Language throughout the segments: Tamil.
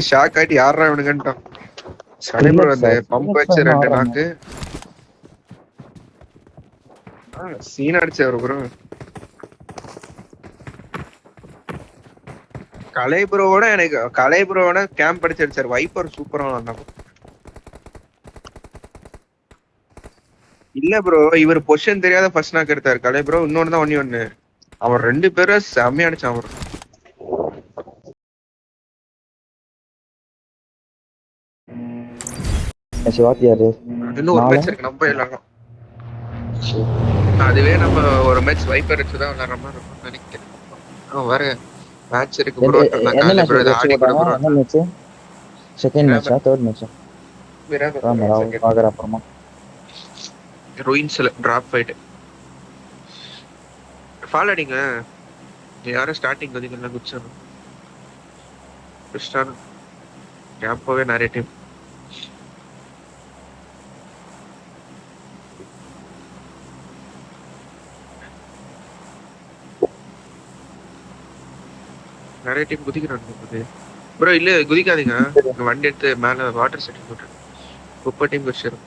ஷாக் ஆயிட்டு யாரா இவனுங்கன்ட்டான். சரி ப்ரோ அந்த பம்ப் வச்சு 2 நாக்கு சீன் அடிச்சாரு ப்ரோ. கலை ப்ரோவோட கேம்ப் அடிச்சு அடிச்சாரு. வைப்பர் சூப்பரா வந்தான். இல்ல ப்ரோ இவர் பொசிஷன் தெரியாத ஃபர்ஸ்ட் நாக் எடுத்தாரு கலை ப்ரோ. இன்னொன்னு தான் 1v1. அவர் 2 பேரும் செம்மையா அடிச்சான் அவர். இன்னும் ஒரு மேட்ச் இருக்கு நம்ம போயிடலாம். அதுவே நம்ம ஒரு மேட்ச் வைப்பர் வச்சுதான் விளையாடுற மாதிரி இருக்கும் நினைக்கிறேன். வேற மேட்ச் இருக்கு ப்ரோ. என்ன மேட்ச் ஆடி கூட ப்ரோ. என்ன மேட்ச்? செகண்ட் மேட்சா தேர்ட் மேட்சா? பாக்குற அப்புறமா ரூயின்ஸ்ல டிராப் ஃபைட் ஃபால் அடிங்க. யாரும் ஸ்டார்டிங் கதிகள்லாம் குடிச்சாங்க. கிறிஸ்டானோ கேம்போவே நிறைய டீம் குதிக்கிறாங்க ப்ரோ. இல்ல குதிக்காதீங்க. வண்டி எடுத்து மேல வாட்டர் செட்டிங் போட்டு குப்பை டீம் குடிச்சிடும்.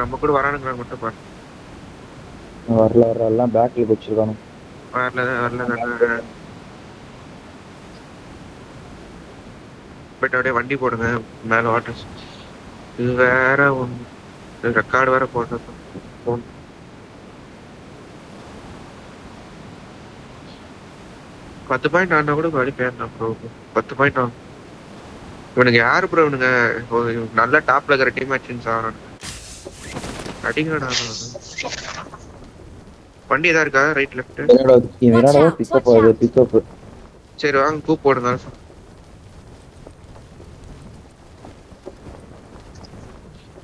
நம்ம கூட வரானுங்க மட்டும் பாரு. வரல எல்லாம் பேக்ல வச்சிருக்கானு. வரல பட் அப்படியே வண்டி போடுங்க மேல வாட்டர். இது வேற ஒன்று ரெக்கார்டு வேற போடுறது. 10 பாயிண்ட் ஆனா கூட வழி பேரலாம் ப்ரோ. 10 பாயிண்ட் ஆகும். இவனுக்கு யாரு ப்ரோ? இவனுங்க நல்ல டாப்ல இருக்கிற டீம் ஆச்சுன்னு சாரானு அடிங்கடா. வண்டி எதா இருக்கா ரைட் லெஃப்ட்? பிக்கப். சரி வாங்க கூப் போடுங்க.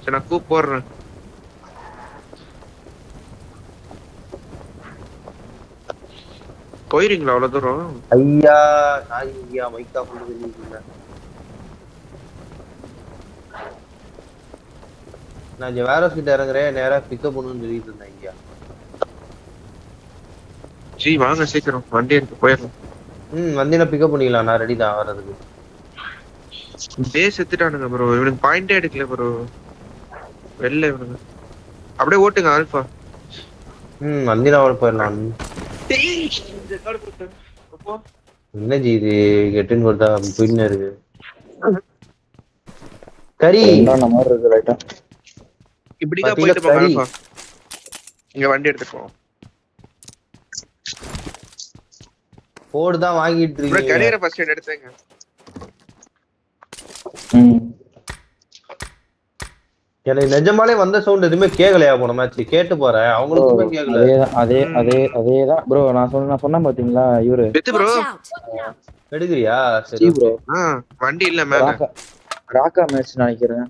சரி நான் கூப் போடுறேன். போயிருங்களா அவ்வளவு தூரம்? ஐயா சாரி ஐயா மைக்கா கொண்டு வெளியில நான் இங்க வேற கிட்ட இறங்குறேன். நேரா பிக்கப் பண்ணணும்னு சொல்லிட்டு இருந்தேன் ஐயா. ஜி வாங்க சீக்கிரம் வண்டி இருக்கு போயிடலாம். வண்டியில பிக்கப் பண்ணிக்கலாம். நான் ரெடி தான் வர்றதுக்கு. பேஸ் எடுத்துட்டானுங்க ப்ரோ. இவனுக்கு பாயிண்டே எடுக்கல ப்ரோ. வெளில இவனுங்க அப்படியே ஓட்டுங்க ஆல்பா. வண்டியில போயிடலாம். என்ன ஜி இது கெட்டுன்னு கொடுத்தா பின்ன இருக்கு கறி மாதிரி இருக்கு ரைட்டா. இப்படிதான் போயிட்டு போங்க ஆல்பா. இங்க வண்டி எடுத்துக்கோ. போர்டு தான் வாங்கிட்டு இருக்கீங்க. கரியரை ஃபர்ஸ்ட் எய்ட் எடுத்துங்க. எனக்கு நிஜமாலே வந்த சவுண்ட் எதுவுமே கேட்கலையா போன மேட்ச்? கேட்டு போறேன் அவங்களுக்குமே கேட்கல. அதேதான் ப்ரோ. நான் சொன்னேன் பாத்தீங்களா இவரு ப்ரோ எடுக்கிறியா? சரி ப்ரோ. வண்டி இல்ல மேல ராக்கா மேட்ச் நினைக்கிறேன்.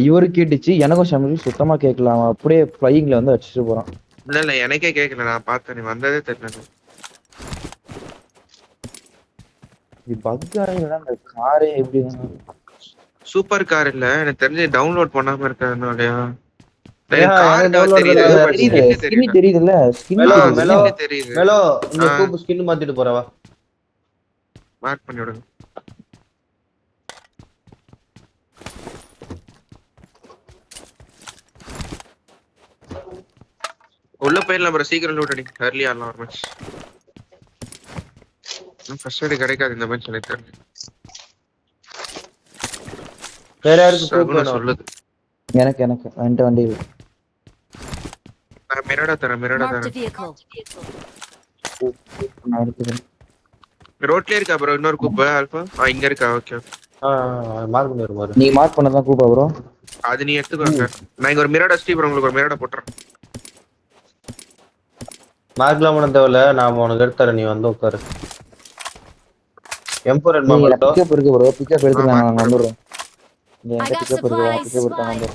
இவரு கேட்டுச்சு. எனக்கும் சமரி சுத்தமா கேட்கலாம். அப்படியே ஃப்ளையிங்ல வந்து அடிச்சுட்டு போறான். இல்ல எனக்கே கேட்கல. நான் பார்த்தேன் நீ வந்ததே தெரியல. அந்த காரே எப்படி சூப்பர் கார் இல்ல எனக்கு தெரிஞ்சு டவுன்லோட் பண்ணாம இருக்கறதுனாலயா? தெரியுதுல்ல ஸ்கின் மாத்திட்டு போறவா மார்க் பண்ணி விடுங்க. உள்ள போயிடலாம் ப்ரோ. சீக்கிரம் லூட் அடி. early ஆடலாம் ஒரு மேட்ச். ஃபர்ஸ்ட் எய்ட் கிடைக்காது இந்த மேட்ச் எனக்கு தெரிஞ்சு. வேற யாருக்கு சொல்லுது? எனக்கு என்கிட்ட வண்டி நான் மிரடா தரேன். ரோட்லயே இருக்கா ப்ரோ இன்னொரு கூப்பு ஆல்பா? இங்க இருக்கா? ஓகே மார்க் பண்ணி பாரு. நீ மார்க் பண்ணதான் கூப்பா ப்ரோ. அது நீ எடுத்துக்கோங்க. நான் இங்க ஒரு மிரடா ஸ்டீ ப்ரோ உங்களுக்கு ஒரு மிரடா போட்டுறேன். மார்க்லாம் பண்ண தேவையில்ல. நான் உனக்கு எடுத்துறேன். நீ வந்து உட்காரு. M4 பிக்கப் இருக்கு ப்ரோ. பிக்கப் எடுத்துக்கலாம். நாங்க வந்துறோம். நீ எங்க பிக்கப் இருக்கு? பிக்கப் எடுத்தாங்க.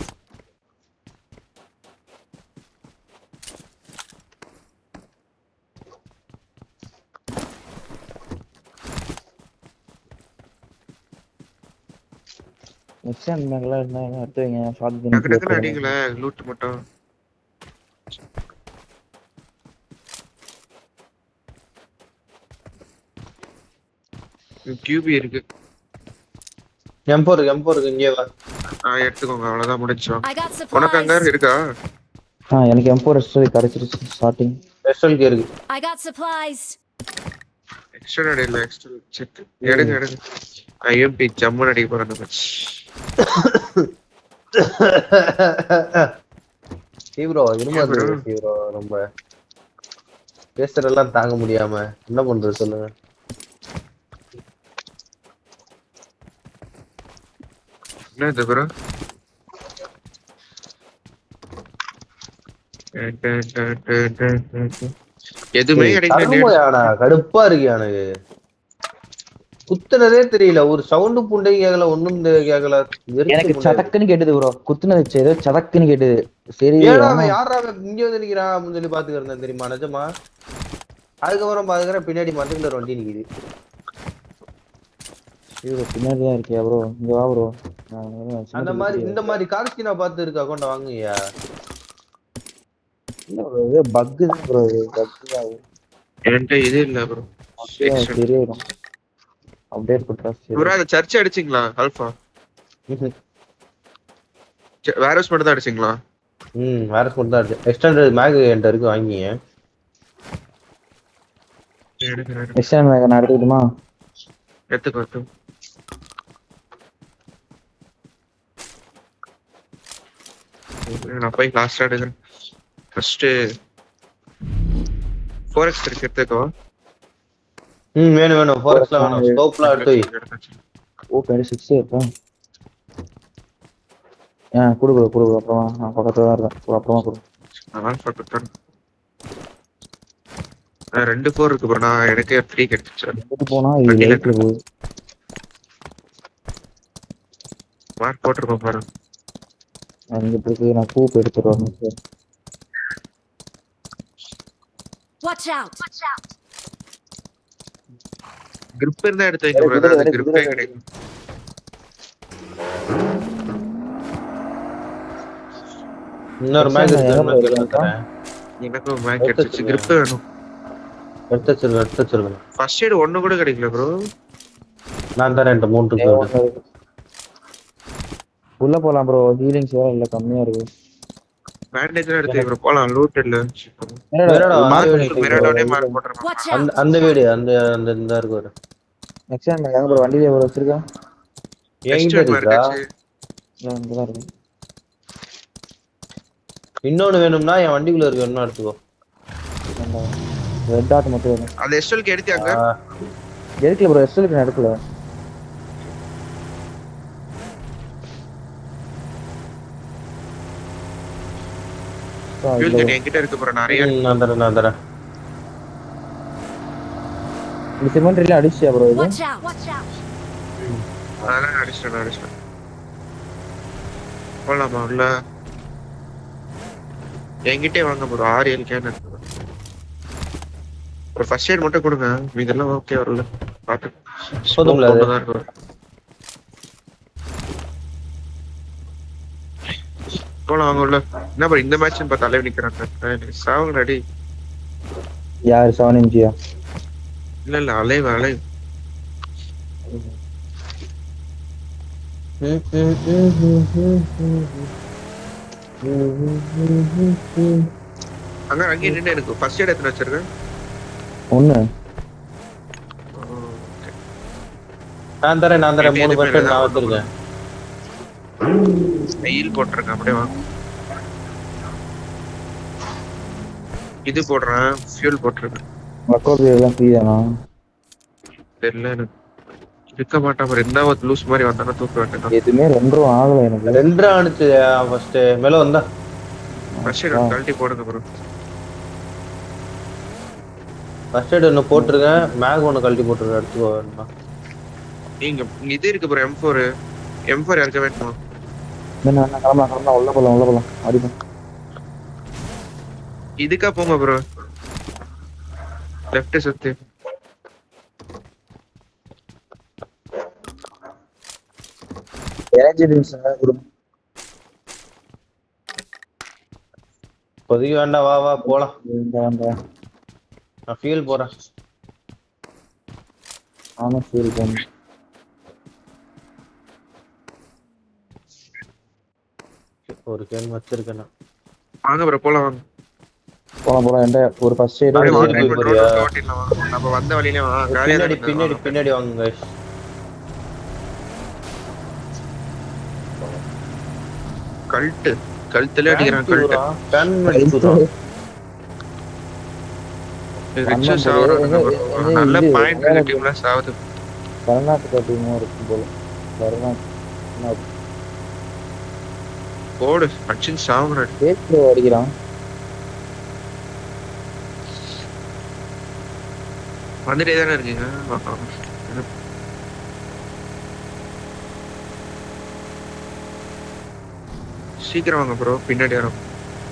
நெக்ஸ்ட் டைம் மேல என்ன எடுத்து வைங்க ஷார்ட் டக்கு கன் டக்குன்னு அடிங்களேன் லூட் மட்டும். கியூபி இருக்கு. M4 இருக்கு இங்கே வா. எடுத்துக்கோங்க அவ்வளவுதான் முடிச்சோம். I got உனக்கு அங்க supplies. இருக்கா? எனக்கு M4 கிடைச்சிருச்சு ஸ்டார்டிங். SLK இருக்கு. I got supplies. எக்ஸ்டர்னல் இல்ல எக்ஸ்டர்னல் செக். எடுங்க. ஐஎம்பி ஜம்மன் அடிக்க போறேன் நம்ம. ப்ரோ இருமாது ப்ரோ ரொம்ப பேசுறதெல்லாம் தாங்க முடியாம என்ன பண்றது சொல்லுங்க. என்ன இது ப்ரோ? எதுவுமே கிடைக்கல. கடுப்பா இருக்கு எனக்கு. குத்துனதே தெரியல, ஒரு சவுண்ட் புண்டை கேக்கல, ஒண்ணும் கேக்கல. எனக்கு சதக்குன்னு கேட்டது ப்ரோ, குத்துனது ஏதோ சதக்குன்னு கேட்டது. சரி ஏடா அவன் யாரா இங்க வந்து நிக்கிறான் அப்படின்னு சொல்லி பாத்துக்கிறேன் தெரியுமா நிஜமா. அதுக்கப்புறம் பாத்துக்கிறேன் பின்னாடி மரத்துக்குள்ள வண்டி நிக்குது. பின்னாடிதான் இருக்கியா ப்ரோ? இங்க வா ப்ரோ. அந்த மாதிரி இந்த மாதிரி கார்ஸ்கி நான் பார்த்து இருக்கு அக்கௌண்ட் வாங்குயா. இல்ல ப்ரோ இது பக் தான் ப்ரோ, இது பக் தான். என்கிட்ட இது இல்ல ப்ரோ. தெரியும் அப்டேட் பண்றா. ப்ரோ அந்த சர்ச் அடிச்சிங்களா ஆல்பா? வேரோஸ் மட்டும் தான் அடிச்சிங்களா? வேரோஸ் மட்டும் தான் அடிச்சேன். எக்ஸ்டெண்டட் மேக் என்கிட்ட இருக்கு வாங்கிங்க. எக்ஸ்டெண்டட் மேக் நான் எடுத்துக்கிட்டுமா? எடுத்துக்கோ. நான் போய் லாஸ்டா எடுக்கிறேன். ஃபர்ஸ்ட் 4x இருக்கு எடுத்துக்கோ. வேணும் 4xல வேணும். ஸ்கோப்லாம் எடுத்து வை. ஓ 26 இருக்கா? குடு அப்புறமா நான் பக்கத்துல தான் இருக்கேன். அப்புறமா குடு. நான் பக்கத்துல 2 4 இருக்கு ப்ரோ. நான் எனக்கு 3 கிடைச்சிச்சு. எடுத்து போனா இது லைட்ல போகுது. மார்க் போட்டுருக்கோம் பாரு. அங்க இருக்கு. நான் கூப் எடுத்துட்டு வரணும் சார். Watch out. grip இருந்தா எடுத்து வைங்க ப்ரோ. அது grip கிடைக்கும். இன்னொரு மேக் இருக்கு. எனக்கு மேக் கிடைச்சிச்சு. grip வேணும். எடுத்துச்சிருங்க. ஃபர்ஸ்ட் எய்ட் ஒண்ணு கூட கிடைக்கல ப்ரோ. நான் தரேன் 3 இருக்கு. உள்ள போலாம் ப்ரோ. ஹீலிங்ஸ் வேற இல்ல, கம்மியா இருக்கு. பேண்டேஜ் எடுத்து ப்ரோ போலாம். லூட் இல்ல. மார்க் போட்டுறேன். அந்த வீடு அந்த இந்த இருக்கு ஒரு. நெக்ஸ்ட் டைம் எங்க ப்ரோ வண்டியில ப்ரோ வச்சிருக்கா? எங்க இருக்கா? இங்க தான் இருக்கு. இன்னொன்னு வேணும்னா என் வண்டிக்குள்ள இருக்கு, என்ன எடுத்துக்கோ. ரெட் டாட் மட்டும் வேணும். அந்த எஸ்எல்க்கு எடுத்தியாங்க? எடுக்கல ப்ரோ, எஸ்எல்க்கு நான் எடுக்கல. ஃபியூல் கேன் என்கிட்ட இருக்கு ப்ரோ நிறைய. நான் தரேன். இந்த சிமெண்ட்ரில அடிச்சியா ப்ரோ இது? Watch out. அதெல்லாம் அடிச்சிட்டேன். போலாமா உள்ள? என்கிட்டே வாங்க ப்ரோ. 6-7 கேன் இருக்கு. ஒரு ஃபர்ஸ்ட் எய்ட் மட்டும் கொடுங்க. இதெல்லாம் ஓகே வரல. பாத்து போதும்ல அது. போலாம் வாங்க உள்ள. என்ன ப்ரோ இந்த மேட்ச் பார்த்தா தலைவ நிக்கறாங்க. சாவுங்க ரெடி. யார் 7 MG-யா? இல்ல அலைவ். அங்கே நின்று எனக்கு ஃபர்ஸ்ட் எய்ட் எத்தனை வச்சிருக்கேன்? 1. நான் தரேன் 3 பர்சன்ட் நான் வச்சிருக்கேன். ஹீல் போட்டுருக்கேன். அப்படியே வாங்க. இது போடுறேன். ஃபியூல் போட்டுருக்கேன். மக்கோபி எல்லாம் ஃப்ரீ தானா? தெரியல எனக்கு. இருக்க மாட்டான் ப்ரோ. என்ன ஒரு லூஸ் மாதிரி வந்தானா தூக்க வேண்டாம். எதுமே 2 ஆகல எனக்கு. 2 ஆனிச்சு ஃபர்ஸ்ட். மேல வந்தா ஃபர்ஸ்ட் எய்ட் கழட்டி போடுங்க ப்ரோ. ஃபர்ஸ்ட் எய்ட் ஒன்னு போட்டுருக்கேன். மேக் ஒன்னு கழட்டி போட்டுருக்கேன். எடுத்துக்கோ வேணுமா? நீங்க இது இருக்கு ப்ரோ. M4 யாருக்கு வேணுமா? நான் கிளம்பலாம். உள்ள போலாம். அடிப்போம். இதுக்கா போங்க ப்ரோ. லெஃப்ட் சுத்தி. எனர்ஜி ட்ரிங்க்ஸ் கொடுங்க. இப்போதைக்கு வேண்டாம், வா வா போலாம். இந்த நான் ஃபியூல் போறேன். நானும் ஃபீல் பண்ணேன். ஒரு கேம் வச்சிருக்கேன் நான். வாங்க ப்ரோ போலாம் வாங்க. போலாம் என்கிட்ட ஒரு ஃபர்ஸ்ட் எய்ட் அப்படியே சரி, try போய் பண்ணி போறியா? road ஓட்டிடலாம் வாங்க. நம்ம வந்த வழியிலே வாங்க. காலியா தான் பின்னாடி இருக்கு. பின்னாடி வாங்க guys. கழுத்துல அடிக்கிறான் கழுத்து. கன் அடிச்சுறான். ரிச்சு சாவறாங்க bro. நல்ல பாயிண்ட் இருக்கு டீம்ல சாவுது. கர்நாடகா டீமும் இருக்கும் போல. கர்நாடகா போடு அடிச்சு சாவுறான். பேஸ்ல அடிக்கிறான். வந்துட்டே தானே இருக்கீங்க. சீக்கிரம் வாங்க ப்ரோ, பின்னாடி வரோம்.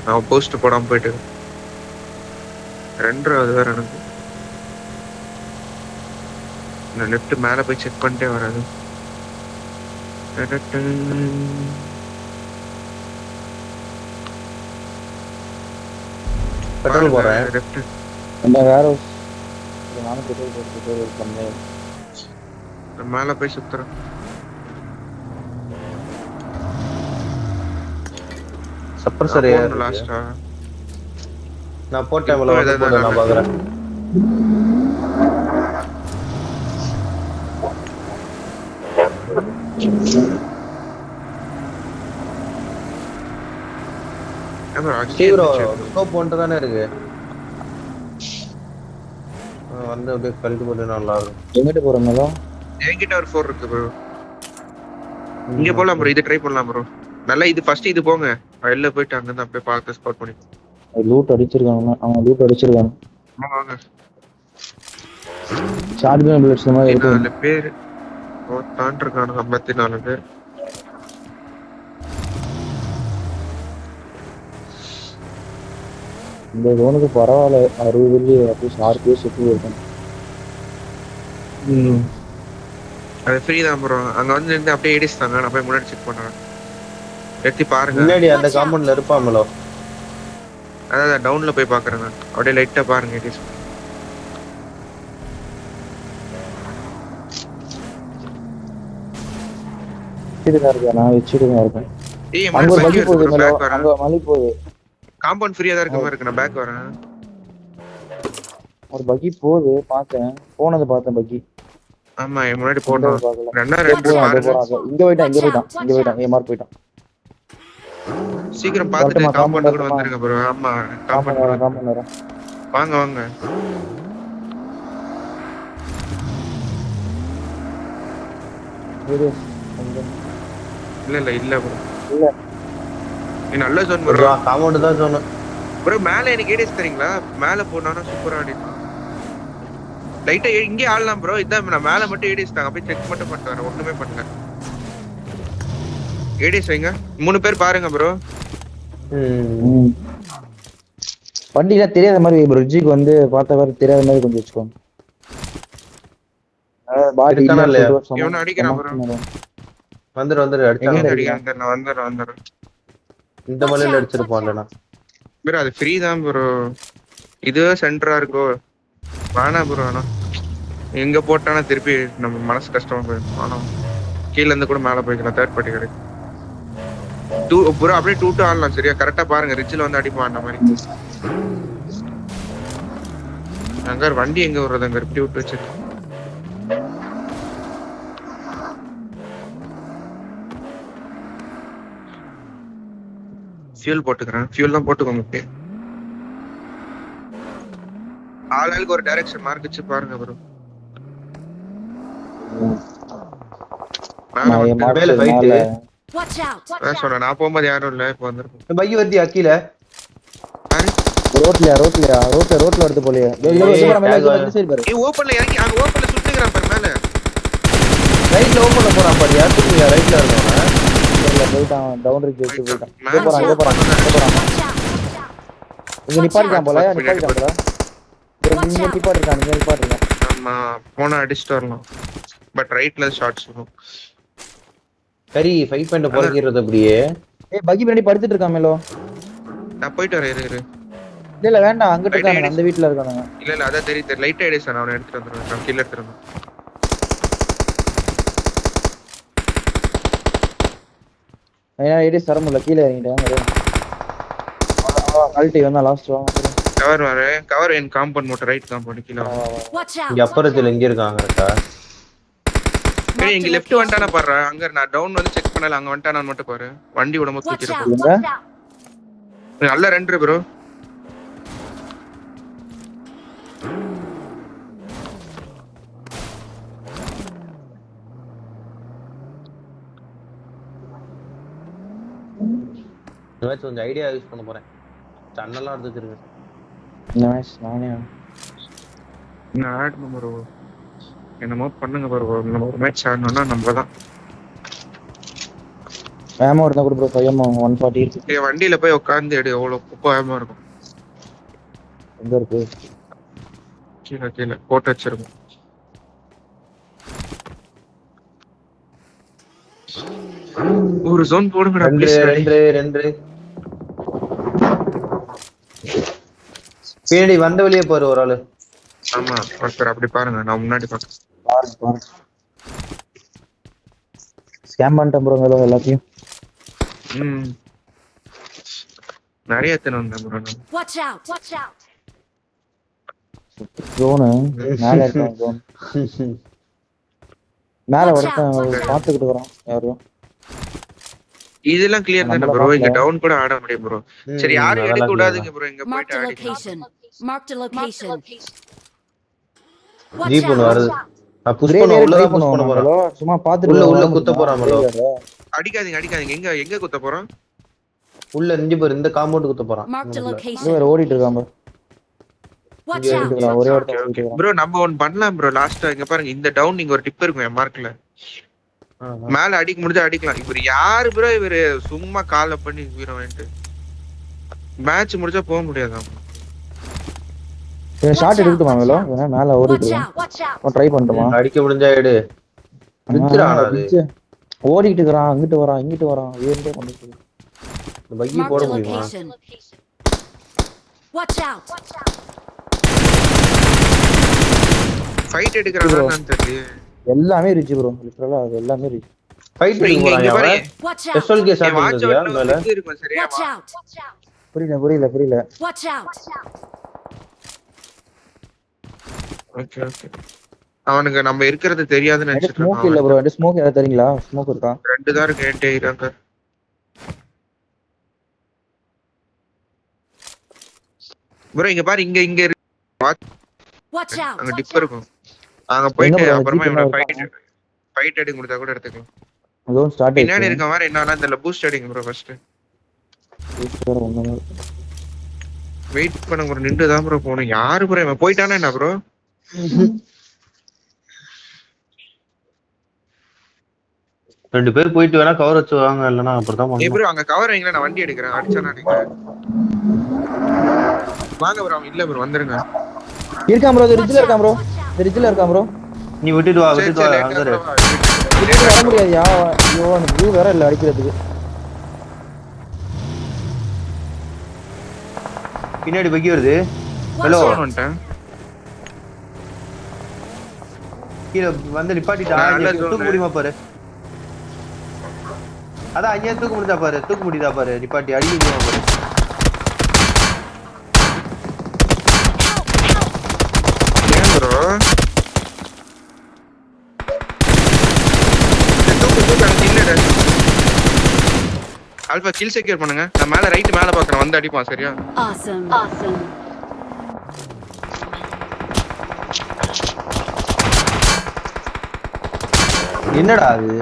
நான் போஸ்ட் போடாம போயிட்டு 2 வேற எனக்கு. நான் லெஃப்ட் மேல போய் செக் பண்ணிட்டே வராது. பெட்ரோல் போறேன். லெஃப்ட் என்ன வேற நானும் பெட்ரோல் பண்ணேன். மேல போய் சுத்துறேன். சப்ரஸர் லாஸ்டா நான் போட்டேன். நான் பாக்குறேன். ஸ்கோப் ஒன்று தானே இருக்கு. வந்து அப்படியே கழட்டி போட்டு நல்லா இருக்கும். எங்கிட்ட போறோம்னா என்கிட்ட ஒரு 4 இருக்கு ப்ரோ. இங்க போலாம் ப்ரோ, இது ட்ரை பண்ணலாம் ப்ரோ. நல்லா இது ஃபர்ஸ்ட் இது போங்க. வெளில போயிட்டு அங்க இருந்து அப்படியே பார்க்க ஸ்பாட் பண்ணி. லூட் அடிச்சிருக்காங்க. அவன் லூட் அடிச்சிருக்காங்க. வாங்க. ஷாட்கன் புல்லட்ஸ் மாதிரி இருக்கு. 4 பேர் தாண்டிருக்கானுங்க. 54 பேர். இந்த ஜோனுக்கு பரவாயில்ல. 60 வெள்ளி அட்லீஸ்ட் 6 பேர் சுற்றி இருக்கும். அது ஃப்ரீ தான் ப்ரோ. அங்க வந்து இருந்து அப்படியே ஏடிஸ்தாங்க. நான் போய் முன்னாடி செக் பண்றேன். எடுத்து பாருங்க. முன்னாடி அந்த காம்பவுண்ட்ல இருப்பாங்களோ. அதான் டவுன்ல போய் பாக்குறேன் நான். அப்படியே லைட்டா பாருங்க ஏடிஸ். நான் வச்சிருக்கேன் இருக்கேன். ஏய் அங்க ஒரு மணி பக்கி போகுது. பேக் வரேன். அங்க மலி போகுது. காம்பவுண்ட் ஃப்ரீயா தான் இருக்க மாதிரி இருக்கு. நான் பேக் வரேன். ஒரு பக்கி போகுது. பார்த்தேன். போனது பார்த்தேன் பக்கி. ஆமா என் முன்னாடி போட்டோம். பார்க்கல. ரெண்டா ரெண்டு பாருங்க. இங்க போயிட்டான். ஏமார் போயிட்டான். சீக்கிரம் பார்த்துட்டு காம்பவுண்ட் கூட வந்துருங்க ப்ரோ. ஆமா காம்பவுண்ட் வரேன். வாங்க வாங்க. இல்ல ப்ரோ. இல்ல. நீ நல்ல ஜோன் ப்ரோ. காம்பவுண்ட் தான் சொன்னேன். ப்ரோ மேல எனக்கு ஏடிஸ் தரீங்களா? மேல போனானா சூப்பரா ஆடிடலாம். லைட்டா இங்கே ஆடலாம் ப்ரோ. இதான் நான் மேல மட்டும் ஏடிஸ் தாங்க. போய் செக் மட்டும் பண்ணிட்டு வரேன். ஒண்ணுமே பண்ணல. ஏடிஸ் வைங்க. 3 பேர் பாருங்க ப்ரோ. வண்டியில தெரியாத மாதிரி பிரிட்ஜுக்கு வந்து பார்த்த மாதிரி தெரியாத மாதிரி கொஞ்சம் வச்சுக்கோங்க. பாடி இவனை அடிக்கிறான் ப்ரோ. வந்துரு அடிக்கிறான். நான் வந்துடுறேன். இந்த மலையில அடிச்சிருப்பான்ல ப்ரோ. அது ஃப்ரீ தான் ப்ரோ. இதுவே சென்டரா இருக்கோ வேணா ப்ரோ. வேணா எங்க போட்டானா திருப்பி நம்ம மனசு கஷ்டமா போயிடும். ஆனா கீழ இருந்து கூட மேல போய்க்கலாம். தேர்ட் பார்ட்டி கிடைக்கும். ப்ரோ அப்படியே 2-2 ஆடலாம். சரியா கரெக்டா பாருங்க. ரிச்சில் வந்து அடிப்பான் அந்த மாதிரி. அங்க வண்டி எங்க வர்றது? அங்க இப்படி விட்டு வச்சு ஃபியூல் போட்டுக்கிறேன். ஃபியூல் தான் போட்டுக்கோங்க. இப்படி ஆளுக்கு ஒரு டைரக்ஷன் மார்க் வச்சு பாருங்க ப்ரோ. மேல ஃபைட். Watch out. சொன்ன நான் போகும்போது யாரும் இல்ல. இப்போ வந்துருக்கோம். பைக் வர்த்தி அக்கீல ரோட்ல எடுத்து போலியே. ஏய் ஓபன்ல இறங்கி அங்க ஓபன்ல சுத்துறான் பாரு மேல. ரைட்ல ஓபன்ல போறான் பாரு. யாருக்கு ரைட்ல இருக்கவன போயிட்டான். டவுன் ரிட்ஜ் எடுத்து போயிட்டான். மேல போறான். இங்க நிப்பாட்டிட்டான் போல. இங்க நிப்பாட்டிருக்கான். ஆமா போனா அடிச்சிட்டு வரலாம். பட் ரைட்ல ஷாட்ஸ் வரும். கறி ஃபைட் பண்ண பொறுக்கிறது அப்படியே. ஏய் பக்கி பின்னாடி படுத்துட்டு இருக்கான் மேலோ. நான் போயிட்டு வரேன் இரு இல்ல வேண்டாம் அங்கிட்டு Light இருக்கானுங்க ஆயிடுச்சு. அந்த வீட்ல இருக்கானுங்க. இல்ல அதான் தெரியும் லைட் ஆயிடுச்சு நான் அவனை எடுத்துட்டு வந்துடுவேன் நான் கீழே எடுத்துட்டு வந்துடுவேன் ஐயா ஏடி சரமுல்ல கீழே இறங்கிட்டேன். அல்டி வந்தா லாஸ்ட் வா. கவர் என் காம்பவுண்ட் மட்டும் ரைட் காம்பவுண்ட் கீழே வா. Watch out! இங்க அப்பறத்துல எங்க இருக்காங்க கரெக்டா? ஏய் இங்க லெஃப்ட் வந்துட்டானே பாரு அங்க நான் டவுன் வந்து செக் பண்ணல அங்க வந்துட்டானான்னு மட்டும் பாரு வண்டி உடம்பு Watch தூக்கிட்டு out! போ Watch out! நல்ல ரெண்டு ப்ரோ இந்த மேட்ச் கொஞ்சம் ஐடியா யூஸ் பண்ண போறேன். சன்னெல்லாம் எடுத்து வச்சிருக்கேன். நைஸ் நானே. நான் ஆட் ப்ரோ என்னமோ பண்ணுங்க ப்ரோ நம்ம ஒரு மேட்ச் ஆடணும்னா நம்ம தான் ஏமா இருந்தா கூட ப்ரோ 5 140 இருக்கு. ஏய் வண்டியில போய் உட்கார்ந்து எடு எவ்வளவு குப்பையமா இருக்கும் எங்க இருக்கு? கீழே போட்டு வச்சிருக்கோம் ஒரு ஜோன் போடுங்கடா ப்ளீஸ் ரெண்டு பின்னாடி வந்த வழியே பாரு ஒரு ஆளு. ஆமா ஒருத்தர் அப்படி பாருங்க நான் முன்னாடி பாக்க பாருங்க. ஸ்கேம் பண்ணிட்டேன் ப்ரோ மேலோ எல்லாத்தையும். நிறைய எத்தனை வந்தேன் ப்ரோ நான் Watch out! Watch out! John மேல இருக்கான் ஜோன். மேல ஒருத்தன் பாத்துக்கிட்டு வரான் யாரோ. இதெல்லாம் கிளியர் தானே ப்ரோ இங்க டவுன் கூட ஆட முடியும் ப்ரோ சரி யாரும் எடுக்க கூடாதுங்க ப்ரோ இங்க Marked போயிட்டு a ஆடிக்கலாம் location. Marked a location. Jeep Watch ஒன்னு out! வருது. நான் புஷ் ஒரே பண்ண நேரா உள்ள try தான் புஷ் பண்ண பண்ணுவான் போறேன். மேலோ. சும்மா பாத்துட்டு உள்ள குத்த போறான் மேலோ. அடிக்காதீங்க எங்க எங்க குத்த போறோம் உள்ள இங்க பாரு இந்த காம்பவுண்ட் குத்த போறான். Marked a இங்க location. வேற ஓடிட்டு இருக்கான் பாரு. Watch out! இருக்கான் ஒரே ஒருத்தன் ஓடிட்டு இருக்கான். ப்ரோ நம்ம ஒன்னு பண்ணலாம் ப்ரோ லாஸ்டா இங்க பாருங்க இந்த டவுன் இங்க ஒரு டிப் இருக்கும் என் மார்க்ல மேல அடிக்க முடிஞ்சா அடிக்கலாம் இவர் யாரு ப்ரோ இவரு சும்மா கால பண்ணி வீரம் வேண்டு மேட்ச் முடிஞ்சா போக முடியாதான் ஷாட் எடுக்கட்டுமா மேலோ? ஏன்னா மேல ஓடிட்டு Watch இருக்கான். out! Watch out! ட்ரை பண்ணட்டுமா? அடிக்க முடிஞ்சா எடு. வித்துறானா அது? ஓடிட்டு இருக்கான் அங்கிட்டு வரான் இங்கிட்டு வரான் ஏறிட்டே கொண்டு போய். இந்த பக்கி போட Marked a முடியுமா? location. Watch out! ஃபைட் எடுக்கறானான்னு தெரியல எல்லாமே ரிச் ப்ரோ லிட்டரலா அது எல்லாமே ரிச். ஃபைட் பண்ணி இங்க போறான் இங்க அவன். பாருங்க Watch out! SLK shot watch வந்ததுயா மேல. அவுட் இருக்கும் சரியா Watch out! புரியல. Watch out! ஓகே அவனுக்கு நம்ம இருக்கிறது தெரியாதுன்னு ஸ்மோக் நினைச்சிட்டு இல்ல ப்ரோ. என்கிட்ட ஸ்மோக் யாரா தரீங்களா? ஸ்மோக் இருக்கா? ரெண்டு தான் இருக்கு என்கிட்ட இருக்காங்க ப்ரோ இங்க பாரு இங்க Watch out! அங்க டிப் இருக்கும் அங்க போயிட்டு bro, அப்புறமா jeep இவனை என்ன ஃபைட் எடுக்க முடிஞ்சா கூட எடுத்துக்கலாம் ஜோன் ஸ்டார்ட் பின்னாடி இருக்க மாதிரி என்னன்னா இந்த பூஸ்ட் அடிங்க ப்ரோ ஃபர்ஸ்ட் வெயிட் பண்ண ப்ரோ நின்று தான் ப்ரோ போகணும் யாரு ப்ரோ இவன் போயிட்டானா என்ன ப்ரோ ரெண்டு பேர் போயிட்டு வேணா கவர் வச்சு வாங்க இல்லனா அப்படிதான் ஏய் பண்ணணும். ப்ரோ அங்க கவர் வைங்களா நான் வண்டி எடுக்கிறேன் அடிச்சானா நீங்க வாங்க ப்ரோ அவன் இல்ல ப்ரோ வந்துருங்க இருக்கான் ப்ரோ. ரிட்ஜ்ல இருக்கான் ப்ரோ. ரிட்ஜ்ல இருக்கான் ப்ரோ. நீ விட்டுட்டு வா சரி விட்டுட்டு வா சரி அங்க லேட்டா இரு. வர முடியாதுயா. ஐயோ எனக்கு வியூ வேற இல்ல அடிக்கிறதுக்கு. பின்னாடி பக்கி வருது. ஹலோ வந்துட்டேன் கீழ வந்து நிப்பாட்டிட்டா. நல்ல நீ தூக்க zone. முடியுமா பாரு. அதான் ஐயா தூக்க முடியுதா பாரு. தூக்க முடியுதா பாரு. நிப்பாட்டி அடிக்க முடியுமா பாரு. ஏன் ப்ரோ தூக்கு அங்க இல்லடா ஆல்பா கில் செக்யூர் பண்ணுங்க நான் மேல ரைட் மேல பாக்குறேன் வந்து அடிப்பான் சரியா Awesome! Awesome! என்னடா அது?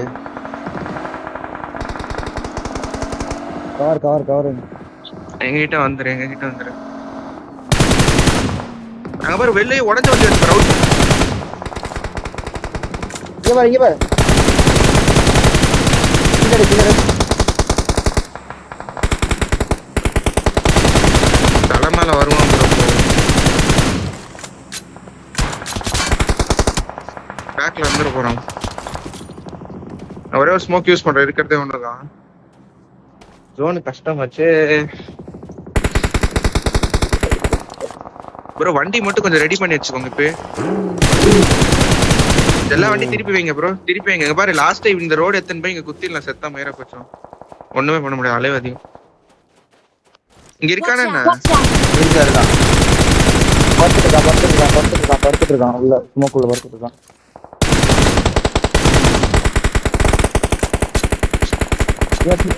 கவர் எங்ககிட்ட வந்துரு அங்க பாரு வெளியே உடஞ்ச வண்டி இருக்கு ரவுட் இங்க பாரு. பின்னாடி தலை மேல வருவான் ப்ரோ பேக்ல வந்துட போறான் நான் ஒரே ஒரு ஸ்மோக் யூஸ் பண்றேன், இருக்கிறதே ஒண்ணுதான். ஜோனு கஷ்டமாச்சு ப்ரோ. வண்டி மட்டும் கொஞ்சம் ரெடி பண்ணி வச்சுக்கோங்க. இப்போ எல்லா வண்டி திருப்பி வைங்க ப்ரோ, திருப்பி வைங்க. இங்க பாரு, லாஸ்ட் டைம் இந்த ரோடு எத்தனை போய் இங்க குத்திடலாம், செத்தா மேல போச்சோம். ஒண்ணுமே பண்ண முடியாது, அலைவு அதிகம். இங்க இருக்கானே என்ன? இருக்காருடா. படுத்துட்டு இருக்கான் உள்ள ஸ்மோக் உள்ள படுத்துட்டு இருக்கான்.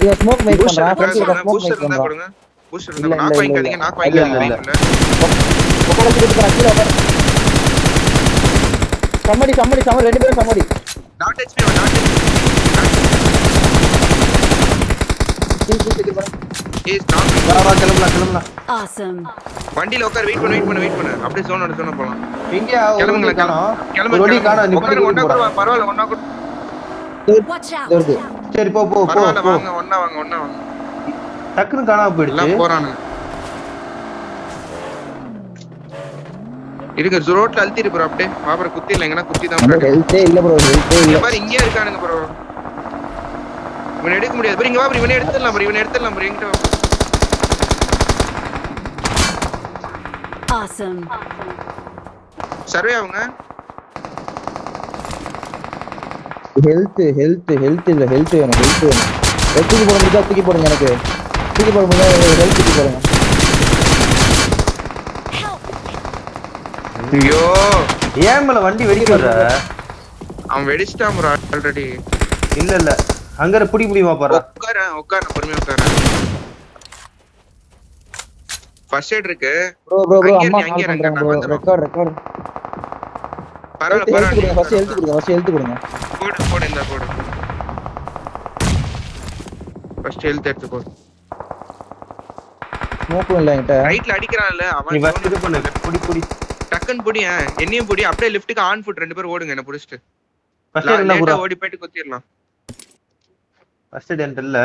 இவன் ஸ்மோக் மேக் பண்றான். ஃப்ரண்ட்ல ஸ்மோக் மேக் பண்றான். கொடுங்க பூஸ்டர் இருந்தா நாக் வாங்கிக்காதீங்க, நாக் வாங்கிக்காதீங்க. சம்மடி ரெண்டு பேரும் சம்மடி. டாட் ஹெச்பி வா, டாட் இஸ் நாக். வா கிளம்பலாம். Awesome. வண்டில உட்கார், வெயிட் பண்ணு. அப்படியே ஜோன் போலாம். எங்க கிளம்புங்க ரோடி காணோம். உட்காருங்க, ஒண்ணா கூட பரவாயில்ல, ஒண்ணா கூட Watch out. வருது. சரி போ. பரவாயில்ல, வாங்க ஒண்ணா வாங்க. டக்குன்னு காணாம போயிடுச்சு. எல்லாம் போறானுங்க. இருங்க, ரோட்ல அழுத்திரு ப்ரோ. அப்படியே பாபர குத்தி இல்ல, எங்கனா குத்தி தான் ப்ரோ. ஹெல்த்தே இல்ல ப்ரோ, ஹெல்த்தே இல்ல. பாரு இங்கே இருக்கானுங்க ப்ரோ. இவனை எடுக்க முடியாது ப்ரோ. இங்க வா ப்ரோ, இவனை எடுத்துடலாம் ப்ரோ. என்கிட்ட வா. Awesome. சர்வே ஆகுங்க. ஹெல்த் இல்ல, ஹெல்த் வேணும். தூக்கி போட முடிஞ்சா தூக்கி போடுங்க. எனக்கு தூக்கி போட முடிஞ்சா ஹெல்த் தூக்கி போடுங்க. ஐயோ, ஏன் மேல வண்டி வெடிக்கிற? அவன் வெடிச்சிட்டான் ப்ரோ ஆல்ரெடி. இல்ல அங்க புடி முடியுமா பாரு. உட்கார பொறுமையா உட்கார. ஃபர்ஸ்ட் எய்ட் இருக்கு ப்ரோ அம்மா கால் பண்றாங்க ப்ரோ. ரெக்கார்ட் பரவாயில்ல. ஃபர்ஸ்ட் ஹெல்த் கொடுங்க. போடு இந்த போடு. ஃபர்ஸ்ட் ஹெல்த் எடுத்து போடு. ஸ்மோக்கும் இல்ல என்கிட்ட. ரைட்ல அடிக்கறான்ல நீ அவன். ஃபர்ஸ்ட் இது பண்ணு. புடி டக்கன் புடி. என்னையும் புடி. அப்படியே லெஃப்ட்க்கு ஆன் ஃபுட் ரெண்டு பேரும் ஓடுங்க, என்ன புடிச்சிட்டு. ஃபர்ஸ்ட் என்ன ப்ரோ? ஓடி போயிட்டு குத்திரலாம். ஃபர்ஸ்ட் எண்ட் இல்ல.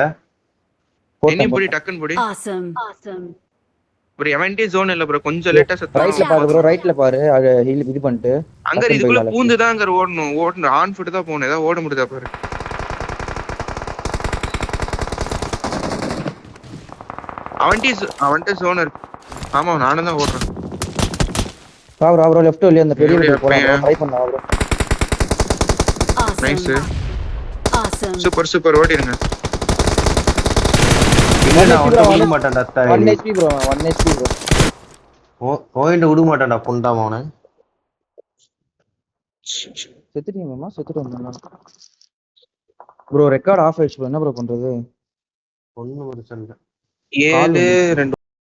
என்னையும் புடி, டக்கன் புடி. Awesome. ப்ரோ எவன்டி ஜோன் இல்ல ப்ரோ, கொஞ்சம் லேட்டா செத்து. ரைட்ல பாரு ப்ரோ, ரைட்ல பாரு. அது ஹீல் இது பண்ணிட்டு அங்க இதுக்குள்ள பூந்து தான் அங்க ஓடணும். ஆன் ஃபுட் தான் போணும். ஏதா ஓட முடியுதா பாரு. அவன்டி ஜோன் இருக்கு. ஆமா, நானும் தான் ஓடுறேன். ப்ரோ லெஃப்ட் வழியா அந்த பெரிய வீட்டுக்கு போலாம். ட்ரை பண்ணலாம் ப்ரோ. நைஸ். Awesome. சூப்பர் ஓடிடுங்க. இல்ல நான் விட மாட்டேன்டா. 1 HP ப்ரோ. ஓயிண்ட விட மாட்டேன்டா புண்டாம அவனை. செத்துட்டீங்க ப்ரோ. ரெக்கார்ட் ஆஃப் ஆயிடுச்சு ப்ரோ. என்ன ப்ரோ பண்றது? ஒண்ணும் பிரச்சனை இல்ல. 7-2